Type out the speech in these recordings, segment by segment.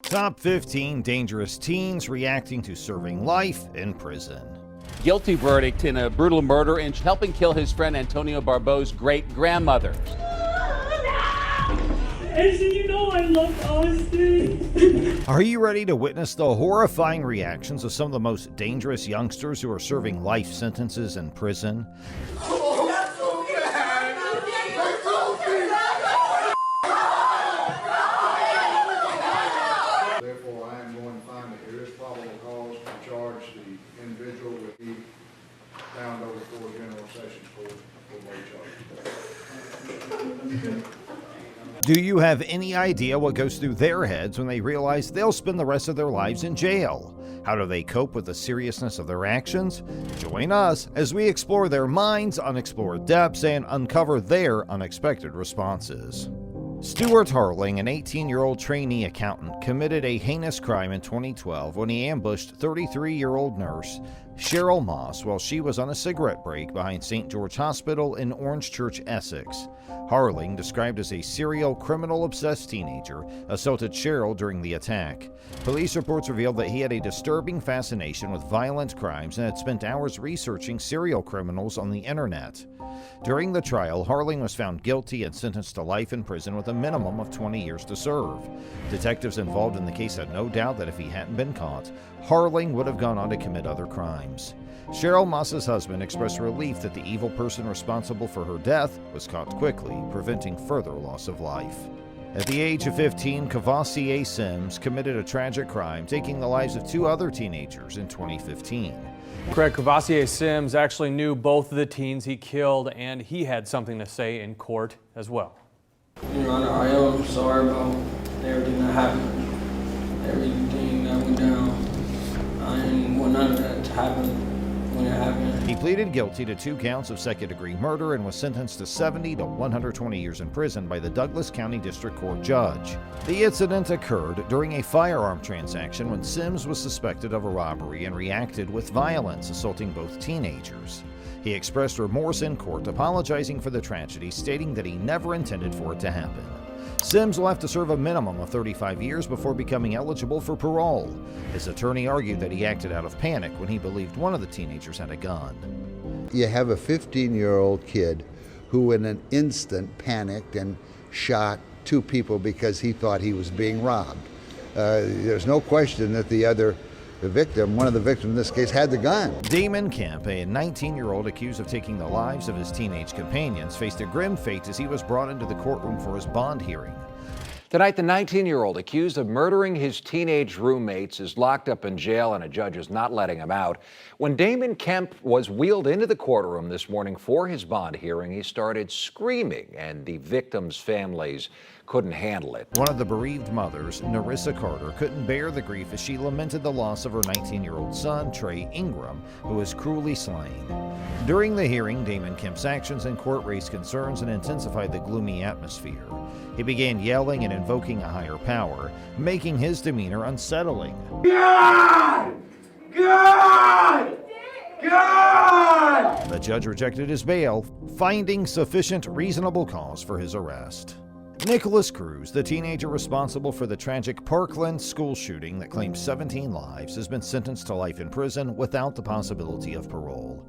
Top 15 dangerous teens reacting to serving life in prison. Guilty verdict in a brutal murder and helping kill his friend Antonio Barbeau's great-grandmother. Austin, you know I love Austin. Are you ready to witness the horrifying reactions of some of the most dangerous youngsters who are serving life sentences in prison? Therefore, I am going to find that there is probable cause to charge the individual with the found over for General Sessions Court for late charges. Do you have any idea what goes through their heads when they realize they'll spend the rest of their lives in jail? How do they cope with the seriousness of their actions? Join us as we explore their minds, unexplored depths, and uncover their unexpected responses. Stuart Harling, an 18-year-old trainee accountant, committed a heinous crime in 2012 when he ambushed 33-year-old nurse Cheryl Moss while she was on a cigarette break behind St. George Hospital in Orange Church, Essex. Harling, described as a serial criminal-obsessed teenager, assaulted Cheryl during the attack. Police reports revealed that he had a disturbing fascination with violent crimes and had spent hours researching serial criminals on the internet. During the trial, Harling was found guilty and sentenced to life in prison with a minimum of 20 years to serve. Detectives involved in the case had no doubt that if he hadn't been caught, Harling would have gone on to commit other crimes. Cheryl Moss's husband expressed relief that the evil person responsible for her death was caught quickly, preventing further loss of life. At the age of 15, Cavassier Sims committed a tragic crime, taking the lives of two other teenagers in 2015. Craig, Cavassier Sims actually knew both of the teens he killed, and he had something to say in court as well. Your Honor, I am sorry about everything that happened, everything that went down. I didn't want none of that to happen when it happened. He pleaded guilty to 2 counts of second-degree murder and was sentenced to 70 to 120 years in prison by the Douglas County District Court judge. The incident occurred during a firearm transaction when Sims was suspected of a robbery and reacted with violence, assaulting both teenagers. He expressed remorse in court, apologizing for the tragedy, stating that he never intended for it to happen. Sims will have to serve a minimum of 35 years before becoming eligible for parole. His attorney argued that he acted out of panic when he believed one of the teenagers had a gun. You have a 15-year-old kid who in an instant panicked and shot 2 people because he thought he was being robbed. There's no question that one of the victims in this case, had the gun. Damon Kemp, a 19-year-old accused of taking the lives of his teenage companions, faced a grim fate as he was brought into the courtroom for his bond hearing. Tonight, the 19-year-old accused of murdering his teenage roommates is locked up in jail, and a judge is not letting him out. When Damon Kemp was wheeled into the courtroom this morning for his bond hearing, he started screaming, and the victims' families couldn't handle it. One of the bereaved mothers, Narissa Carter, couldn't bear the grief as she lamented the loss of her 19-year-old son, Trey Ingram, who was cruelly slain. During the hearing, Damon Kemp's actions in court raised concerns and intensified the gloomy atmosphere. He began yelling and invoking a higher power, making his demeanor unsettling. God! God! God! The judge rejected his bail, finding sufficient reasonable cause for his arrest. Nicholas Cruz, the teenager responsible for the tragic Parkland school shooting that claimed 17 lives, has been sentenced to life in prison without the possibility of parole.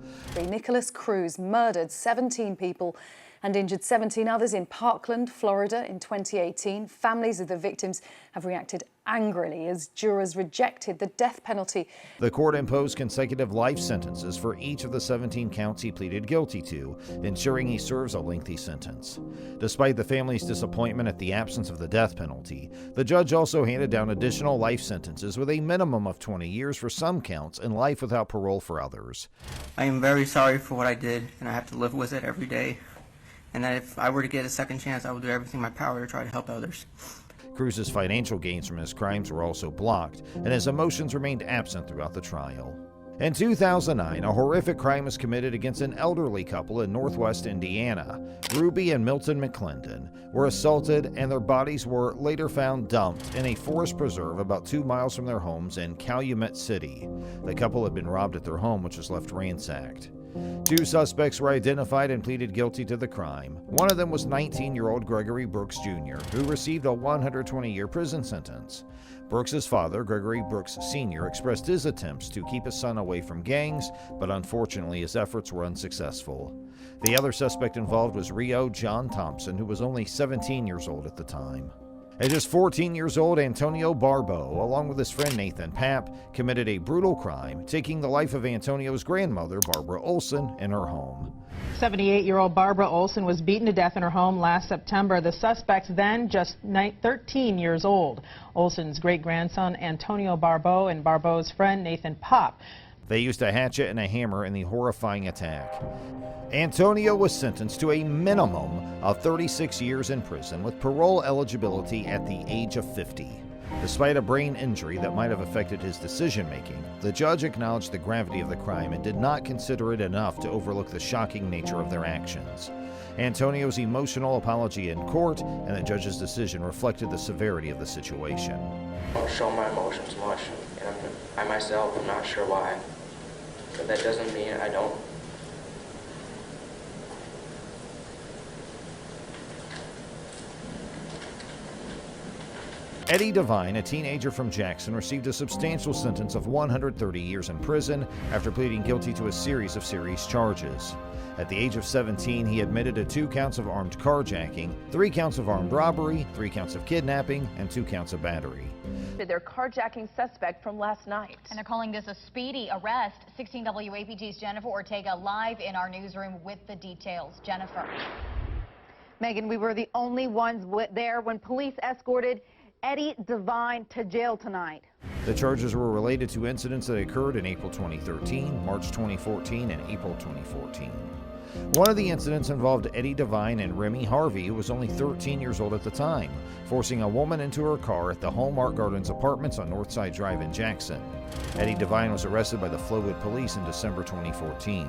Nicholas Cruz murdered 17 people and injured 17 others in Parkland, Florida in 2018. Families of the victims have reacted angrily as jurors rejected the death penalty. The court imposed consecutive life sentences for each of the 17 counts he pleaded guilty to, ensuring he serves a lengthy sentence. Despite the family's disappointment at the absence of the death penalty, the judge also handed down additional life sentences with a minimum of 20 years for some counts and life without parole for others. I am very sorry for what I did, and I have to live with it every day. And that if I were to get a second chance, I would do everything in my power to try to help others. Cruz's financial gains from his crimes were also blocked, and his emotions remained absent throughout the trial. In 2009, a horrific crime was committed against an elderly couple in northwest Indiana. Ruby and Milton McClendon were assaulted, and their bodies were later found dumped in a forest preserve about 2 miles from their homes in Calumet City. The couple had been robbed at their home, which was left ransacked. 2 suspects were identified and pleaded guilty to the crime. One of them was 19-year-old Gregory Brooks Jr., who received a 120-year prison sentence. Brooks's father, Gregory Brooks Sr., expressed his attempts to keep his son away from gangs, but unfortunately his efforts were unsuccessful. The other suspect involved was Rio John Thompson, who was only 17 years old at the time. At just 14 years old, Antonio Barbeau, along with his friend Nathan Papp, committed a brutal crime, taking the life of Antonio's grandmother, Barbara Olson, in her home. 78-year-old Barbara Olson was beaten to death in her home last September. The suspects then just 13 years old. Olson's great-grandson, Antonio Barbeau, and Barbeau's friend, Nathan Papp. They used a hatchet and a hammer in the horrifying attack. Antonio was sentenced to a minimum of 36 years in prison with parole eligibility at the age of 50. Despite a brain injury that might have affected his decision-making, the judge acknowledged the gravity of the crime and did not consider it enough to overlook the shocking nature of their actions. Antonio's emotional apology in court and the judge's decision reflected the severity of the situation. I don't show my emotions much, and I myself am not sure why. But that doesn't mean I don't. Eddie Devine, a teenager from Jackson, received a substantial sentence of 130 years in prison after pleading guilty to a series of serious charges. At the age of 17, he admitted to 2 counts of armed carjacking, 3 counts of armed robbery, 3 counts of kidnapping, and 2 counts of battery. Their carjacking suspect from last night. And they're calling this a speedy arrest. 16 WAPT's Jennifer Ortega live in our newsroom with the details. Jennifer. Megan, we were the only ones there when police escorted Eddie Devine to jail tonight. The charges were related to incidents that occurred in April 2013, March 2014, and April 2014. One of the incidents involved Eddie Devine and Remy Harvey, who was only 13 years old at the time, forcing a woman into her car at the Hallmark Gardens Apartments on Northside Drive in Jackson. Eddie Devine was arrested by the Flowood Police in December 2014.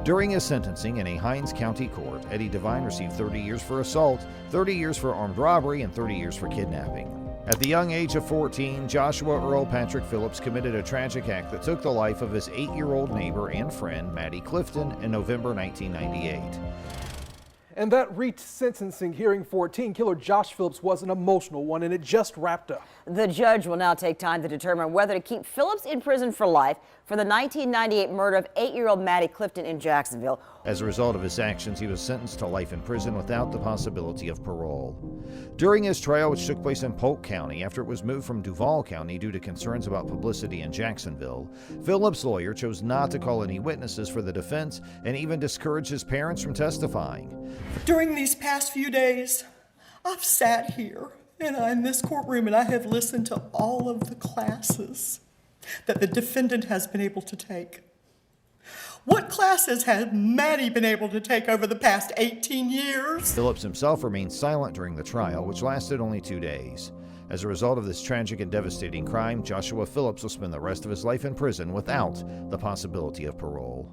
During his sentencing in a Hinds County court, Eddie Devine received 30 years for assault, 30 years for armed robbery, and 30 years for kidnapping. At the young age of 14, Joshua Earl Patrick Phillips committed a tragic act that took the life of his 8-year-old neighbor and friend, Maddie Clifton, in November 1998. And that reached sentencing hearing for teen killer Josh Phillips was an emotional one, and it just wrapped up. The judge will now take time to determine whether to keep Phillips in prison for life for the 1998 murder of 8-year-old Maddie Clifton in Jacksonville. As a result of his actions, he was sentenced to life in prison without the possibility of parole. During his trial, which took place in Polk County after it was moved from Duval County due to concerns about publicity in Jacksonville, Phillips' lawyer chose not to call any witnesses for the defense and even discouraged his parents from testifying. During these past few days, I've sat here and I'm in this courtroom and I have listened to all of the classes that the defendant has been able to take. What classes has Maddie been able to take over the past 18 years? Phillips himself remained silent during the trial, which lasted only 2 days. As a result of this tragic and devastating crime, Joshua Phillips will spend the rest of his life in prison without the possibility of parole.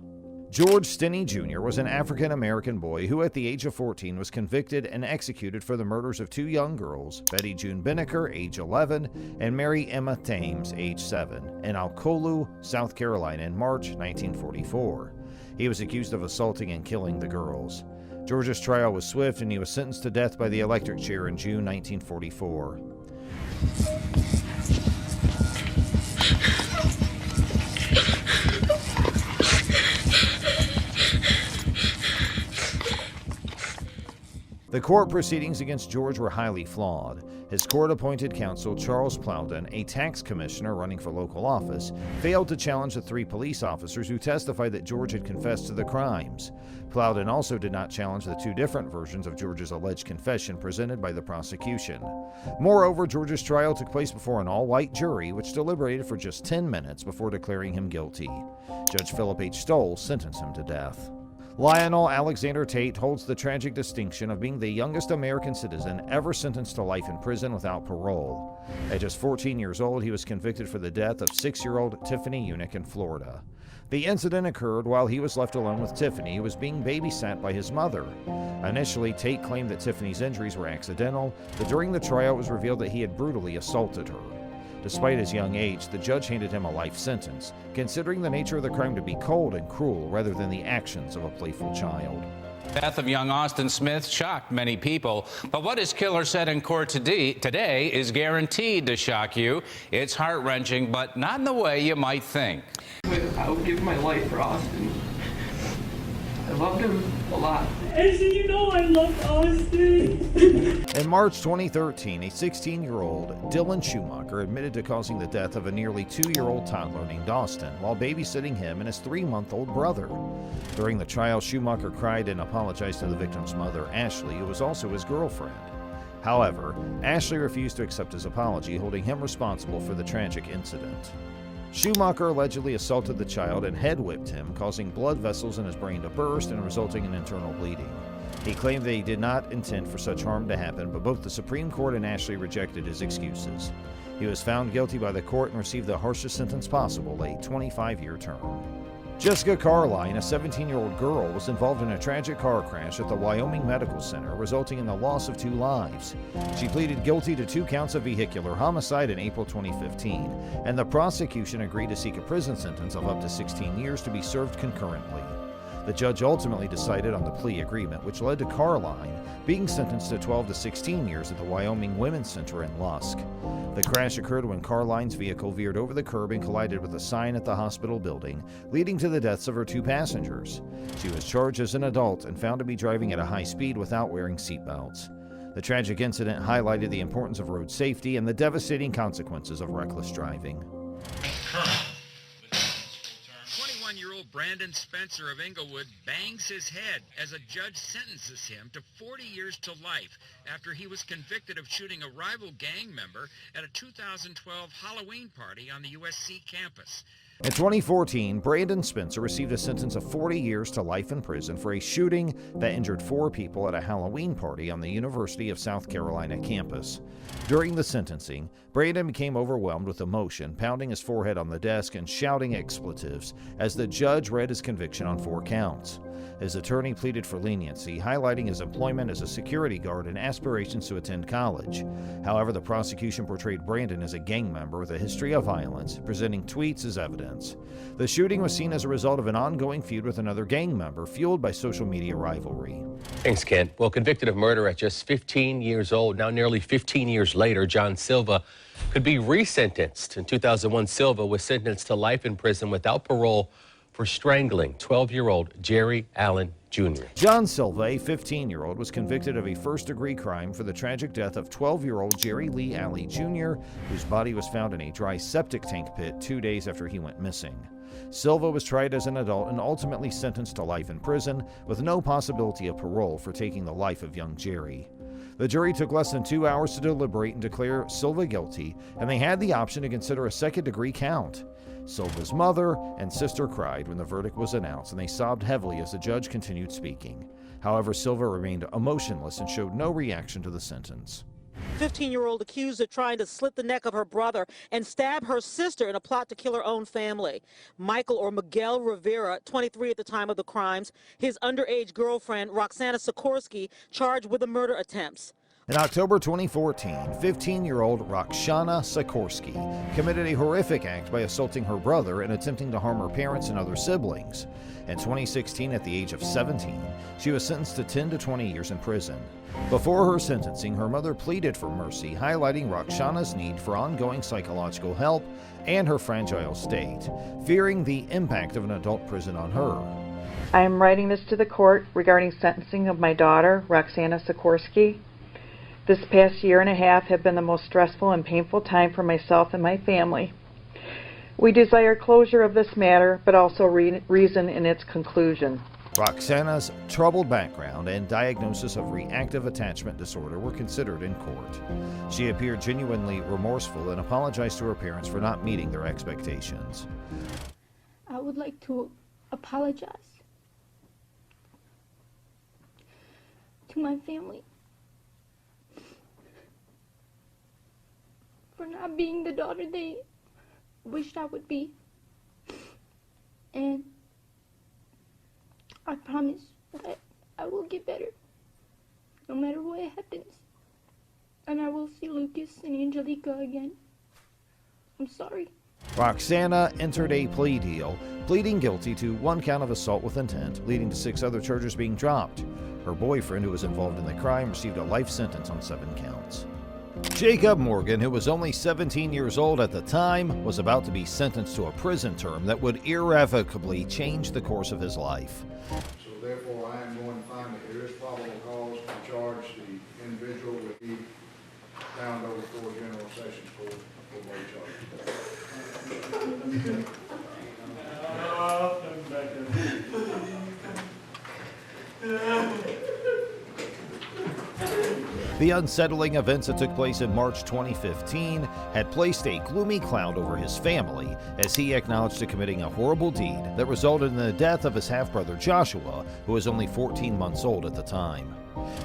George Stinney Jr. was an African-American boy who at the age of 14 was convicted and executed for the murders of 2 young girls, Betty June Binnicker, age 11, and Mary Emma Thames, age 7, in Alcolu, South Carolina in March 1944. He was accused of assaulting and killing the girls. George's trial was swift and he was sentenced to death by the electric chair in June 1944. The court proceedings against George were highly flawed. His court-appointed counsel, Charles Plowden, a tax commissioner running for local office, failed to challenge the 3 police officers who testified that George had confessed to the crimes. Plowden also did not challenge the 2 different versions of George's alleged confession presented by the prosecution. Moreover, George's trial took place before an all-white jury, which deliberated for just 10 minutes before declaring him guilty. Judge Philip H. Stoll sentenced him to death. Lionel Alexander Tate holds the tragic distinction of being the youngest American citizen ever sentenced to life in prison without parole. At just 14 years old, he was convicted for the death of 6-year-old Tiffany Unick in Florida. The incident occurred while he was left alone with Tiffany, who was being babysat by his mother. Initially, Tate claimed that Tiffany's injuries were accidental, but during the trial it was revealed that he had brutally assaulted her. Despite his young age, the judge handed him a life sentence, considering the nature of the crime to be cold and cruel rather than the actions of a playful child. The death of young Austin Smith shocked many people, but what his killer said in court today is guaranteed to shock you. It's heart-wrenching, but not in the way you might think. I would give my life for Austin. I loved him a lot. As you know, I love Austin. In March 2013, a 16-year-old Dylan Schumacher admitted to causing the death of a nearly 2-year-old toddler named Austin while babysitting him and his 3-month-old brother. During the trial, Schumacher cried and apologized to the victim's mother, Ashley, who was also his girlfriend. However, Ashley refused to accept his apology, holding him responsible for the tragic incident. Schumacher allegedly assaulted the child and head-whipped him, causing blood vessels in his brain to burst and resulting in internal bleeding. He claimed that he did not intend for such harm to happen, but both the Supreme Court and Ashley rejected his excuses. He was found guilty by the court and received the harshest sentence possible, a 25-year term. Jessica Carline, a 17-year-old girl, was involved in a tragic car crash at the Wyoming Medical Center, resulting in the loss of 2 lives. She pleaded guilty to 2 counts of vehicular homicide in April 2015, and the prosecution agreed to seek a prison sentence of up to 16 years to be served concurrently. The judge ultimately decided on the plea agreement, which led to Carline being sentenced to 12 to 16 years at the Wyoming Women's Center in Lusk. The crash occurred when Carline's vehicle veered over the curb and collided with a sign at the hospital building, leading to the deaths of her 2 passengers. She was charged as an adult and found to be driving at a high speed without wearing seatbelts. The tragic incident highlighted the importance of road safety and the devastating consequences of reckless driving. 21-year-old Brandon Spencer of Inglewood bangs his head as a judge sentences him to 40 years to life after he was convicted of shooting a rival gang member at a 2012 Halloween party on the USC campus. In 2014, Brandon Spencer received a sentence of 40 years to life in prison for a shooting that injured 4 people at a Halloween party on the University of South Carolina campus. During the sentencing, Brandon became overwhelmed with emotion, pounding his forehead on the desk and shouting expletives as the judge read his conviction on 4 counts. His attorney pleaded for leniency, highlighting his employment as a security guard and aspirations to attend college. However, the prosecution portrayed Brandon as a gang member with a history of violence, presenting tweets as evidence. The shooting was seen as a result of an ongoing feud with another gang member, fueled by social media rivalry. Thanks, Ken. Well, convicted of murder at just 15 years old, now nearly 15 years later, John Silva could be resentenced. In 2001, Silva was sentenced to life in prison without parole for strangling 12-year-old Jerry Allen Jr. John Silva, a 15-year-old, was convicted of a first-degree crime for the tragic death of 12-year-old Jerry Lee Alley Jr., whose body was found in a dry septic tank pit 2 days after he went missing. Silva was tried as an adult and ultimately sentenced to life in prison, with no possibility of parole for taking the life of young Jerry. The jury took less than 2 hours to deliberate and declare Silva guilty, and they had the option to consider a second-degree count. Silva's mother and sister cried when the verdict was announced, and they sobbed heavily as the judge continued speaking. However, Silva remained emotionless and showed no reaction to the sentence. 15-year-old accused of trying to slit the neck of her brother and stab her sister in a plot to kill her own family. Michael or Miguel Rivera, 23 at the time of the crimes, his underage girlfriend, Roxana Sikorsky, charged with the murder attempts. In October 2014, 15-year-old Roxana Sikorsky committed a horrific act by assaulting her brother and attempting to harm her parents and other siblings. In 2016, at the age of 17, she was sentenced to 10 to 20 years in prison. Before her sentencing, her mother pleaded for mercy, highlighting Roxana's need for ongoing psychological help and her fragile state, fearing the impact of an adult prison on her. I am writing this to the court regarding sentencing of my daughter, Roxana Sikorsky. This past year and a half have been the most stressful and painful time for myself and my family. We desire closure of this matter, but also reason in its conclusion. Roxana's troubled background and diagnosis of reactive attachment disorder were considered in court. She appeared genuinely remorseful and apologized to her parents for not meeting their expectations. I would like to apologize to my family for not being the daughter they wished I would be. And I promise that I will get better, no matter what happens. And I will see Lucas and Angelica again. I'm sorry. Roxana entered a plea deal, pleading guilty to 1 count of assault with intent, leading to 6 other charges being dropped. Her boyfriend, who was involved in the crime, received a life sentence on 7 counts. Jacob Morgan, who was only 17 years old at the time, was about to be sentenced to a prison term that would irrevocably change the course of his life. So therefore, I am going to find that there is probable cause to charge the individual with the bound over for General Sessions Court for both charges. The unsettling events that took place in March 2015 had placed a gloomy cloud over his family as he acknowledged to committing a horrible deed that resulted in the death of his half-brother Joshua, who was only 14 months old at the time.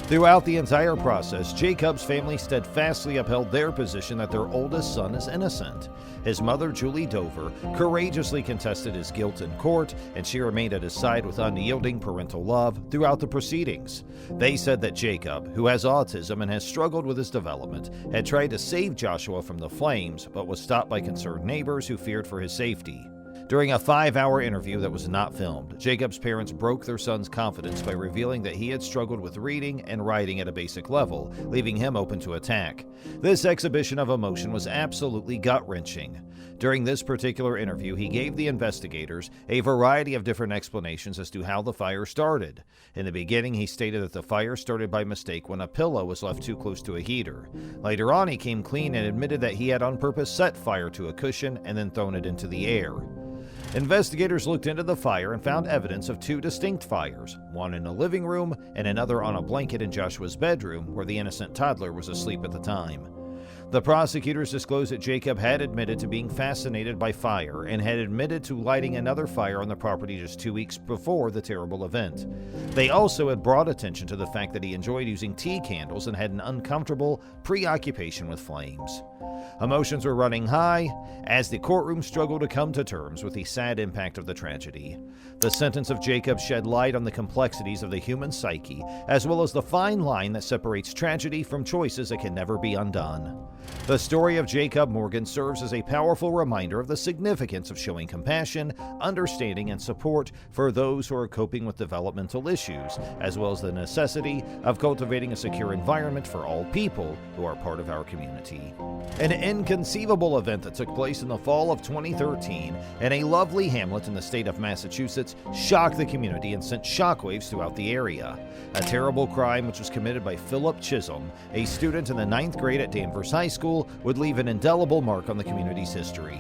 Throughout the entire process, Jacob's family steadfastly upheld their position that their oldest son is innocent. His mother, Julie Dover, courageously contested his guilt in court, and she remained at his side with unyielding parental love throughout the proceedings. They said that Jacob, who has autism and has struggled with his development, had tried to save Joshua from the flames, but was stopped by concerned neighbors who feared for his safety. During a 5-hour interview that was not filmed, Jacob's parents broke their son's confidence by revealing that he had struggled with reading and writing at a basic level, leaving him open to attack. This exhibition of emotion was absolutely gut-wrenching. During this particular interview, he gave the investigators a variety of different explanations as to how the fire started. In the beginning, he stated that the fire started by mistake when a pillow was left too close to a heater. Later on, he came clean and admitted that he had on purpose set fire to a cushion and then thrown it into the air. Investigators looked into the fire and found evidence of 2 distinct fires, one in the living room and another on a blanket in Joshua's bedroom where the innocent toddler was asleep at the time. The prosecutors disclosed that Jacob had admitted to being fascinated by fire and had admitted to lighting another fire on the property just 2 weeks before the terrible event. They also had brought attention to the fact that he enjoyed using tea candles and had an uncomfortable preoccupation with flames. Emotions were running high as the courtroom struggled to come to terms with the sad impact of the tragedy. The sentence of Jacob shed light on the complexities of the human psyche, as well as the fine line that separates tragedy from choices that can never be undone. The story of Jacob Morgan serves as a powerful reminder of the significance of showing compassion, understanding, and support for those who are coping with developmental issues, as well as the necessity of cultivating a secure environment for all people who are part of our community. An inconceivable event that took place in the fall of 2013 in a lovely hamlet in the state of Massachusetts shocked the community and sent shockwaves throughout the area. A terrible crime which was committed by Philip Chisholm, a student in the 9th grade at Danvers High School, would leave an indelible mark on the community's history.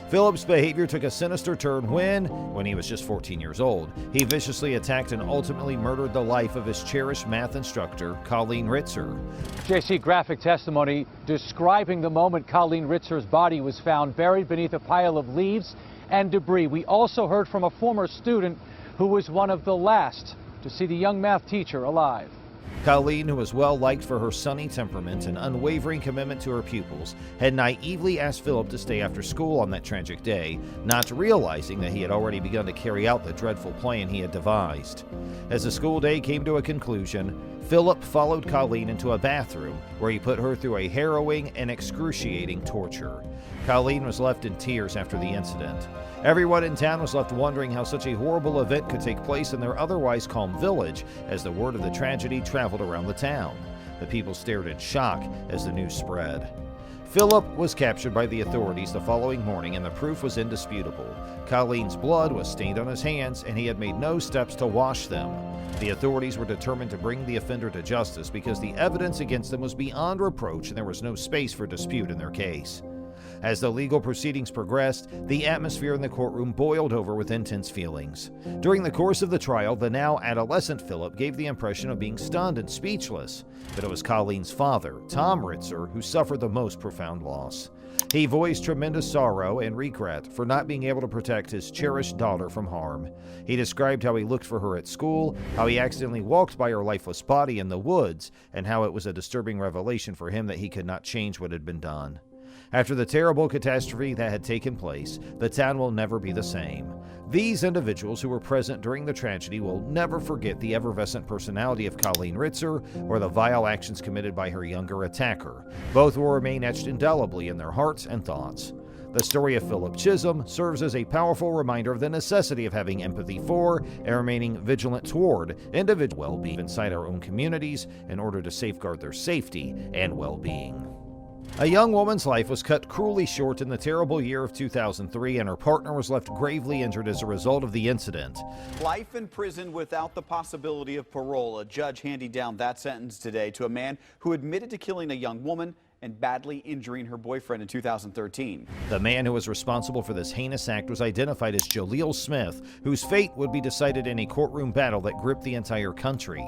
Philip's behavior took a sinister turn when he was just 14 years old, he viciously attacked and ultimately murdered the life of his cherished math instructor, Colleen Ritzer. JC, graphic testimony describing the moment Colleen Ritzer's body was found buried beneath a pile of leaves and debris. We also heard from a former student who was one of the last to see the young math teacher alive. Colleen, who was well liked for her sunny temperament and unwavering commitment to her pupils, had naively asked Philip to stay after school on that tragic day, not realizing that he had already begun to carry out the dreadful plan he had devised. As the school day came to a conclusion, Philip followed Colleen into a bathroom where he put her through a harrowing and excruciating torture. Colleen was left in tears after the incident. Everyone in town was left wondering how such a horrible event could take place in their otherwise calm village as the word of the tragedy traveled around the town. The people stared in shock as the news spread. Philip was captured by the authorities the following morning and the proof was indisputable. Colleen's blood was stained on his hands and he had made no steps to wash them. The authorities were determined to bring the offender to justice because the evidence against them was beyond reproach and there was no space for dispute in their case. As the legal proceedings progressed, the atmosphere in the courtroom boiled over with intense feelings. During the course of the trial, the now adolescent Philip gave the impression of being stunned and speechless, but it was Colleen's father, Tom Ritzer, who suffered the most profound loss. He voiced tremendous sorrow and regret for not being able to protect his cherished daughter from harm. He described how he looked for her at school, how he accidentally walked by her lifeless body in the woods, and how it was a disturbing revelation for him that he could not change what had been done. After the terrible catastrophe that had taken place, the town will never be the same. These individuals who were present during the tragedy will never forget the effervescent personality of Colleen Ritzer or the vile actions committed by her younger attacker. Both will remain etched indelibly in their hearts and thoughts. The story of Philip Chisholm serves as a powerful reminder of the necessity of having empathy for and remaining vigilant toward individual well-being inside our own communities in order to safeguard their safety and well-being. A young woman's life was cut cruelly short in the terrible year of 2003, and her partner was left gravely injured as a result of the incident. Life in prison without the possibility of parole. A judge handed down that sentence today to a man who admitted to killing a young woman and badly injuring her boyfriend in 2013. The man who was responsible for this heinous act was identified as Jaleel Smith, whose fate would be decided in a courtroom battle that gripped the entire country.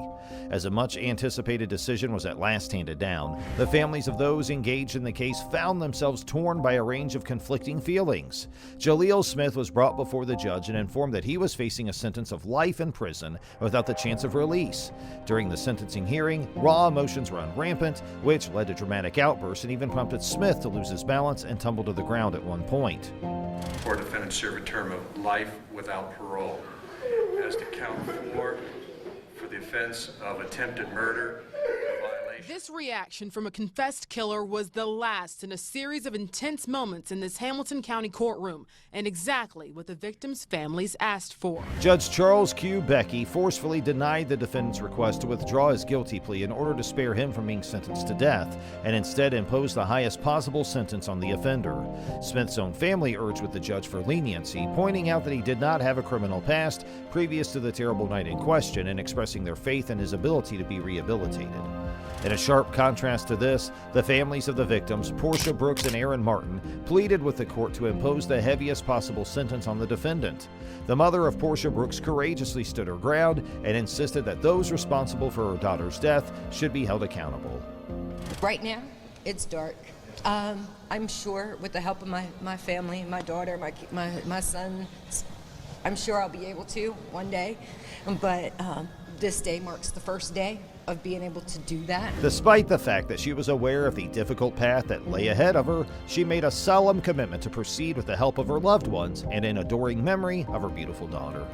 As a much-anticipated decision was at last handed down, the families of those engaged in the case found themselves torn by a range of conflicting feelings. Jaleel Smith was brought before the judge and informed that he was facing a sentence of life in prison without the chance of release. During the sentencing hearing, raw emotions ran rampant, which led to dramatic outbursts and even prompted Smith to lose his balance and tumble to the ground at one point. Four defendants serve a term of life without parole. As to count 4 for the offense of attempted murder. This reaction from a confessed killer was the last in a series of intense moments in this Hamilton County courtroom, and exactly what the victims' families asked for. Judge Charles Q. Becky forcefully denied the defendant's request to withdraw his guilty plea in order to spare him from being sentenced to death, and instead imposed the highest possible sentence on the offender. Smith's own family urged with the judge for leniency, pointing out that he did not have a criminal past previous to the terrible night in question, and expressing their faith in his ability to be rehabilitated. In a sharp contrast to this, the families of the victims, Portia Brooks and Aaron Martin, pleaded with the court to impose the heaviest possible sentence on the defendant. The mother of Portia Brooks courageously stood her ground and insisted that those responsible for her daughter's death should be held accountable. Right now, it's dark. I'm sure with the help of my family, my daughter, my son, I'm sure I'll be able to one day, but this day marks the first day of being able to do that. Despite the fact that she was aware of the difficult path that lay ahead of her, she made a solemn commitment to proceed with the help of her loved ones and in adoring memory of her beautiful daughter.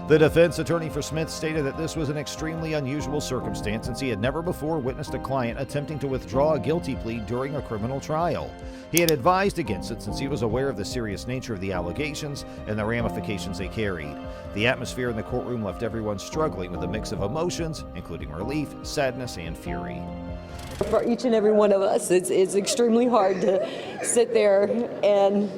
The defense attorney for Smith stated that this was an extremely unusual circumstance since he had never before witnessed a client attempting to withdraw a guilty plea during a criminal trial. He had advised against it since he was aware of the serious nature of the allegations and the ramifications they carried. The atmosphere in the courtroom left everyone struggling with a mix of emotions, including relief, sadness, and fury. For each and every one of us, it's extremely hard to sit there and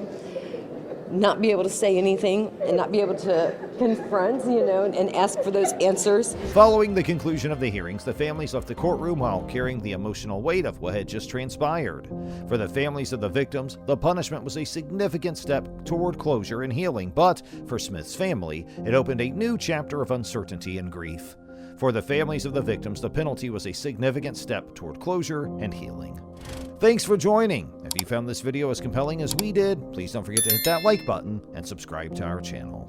not be able to say anything and not be able to confront, and ask for those answers. Following the conclusion of the hearings, the families left the courtroom while carrying the emotional weight of what had just transpired. For the families of the victims, the punishment was a significant step toward closure and healing, but for Smith's family, it opened a new chapter of uncertainty and grief. For the families of the victims, the penalty was a significant step toward closure and healing. Thanks for joining. If you found this video as compelling as we did, please don't forget to hit that like button and subscribe to our channel.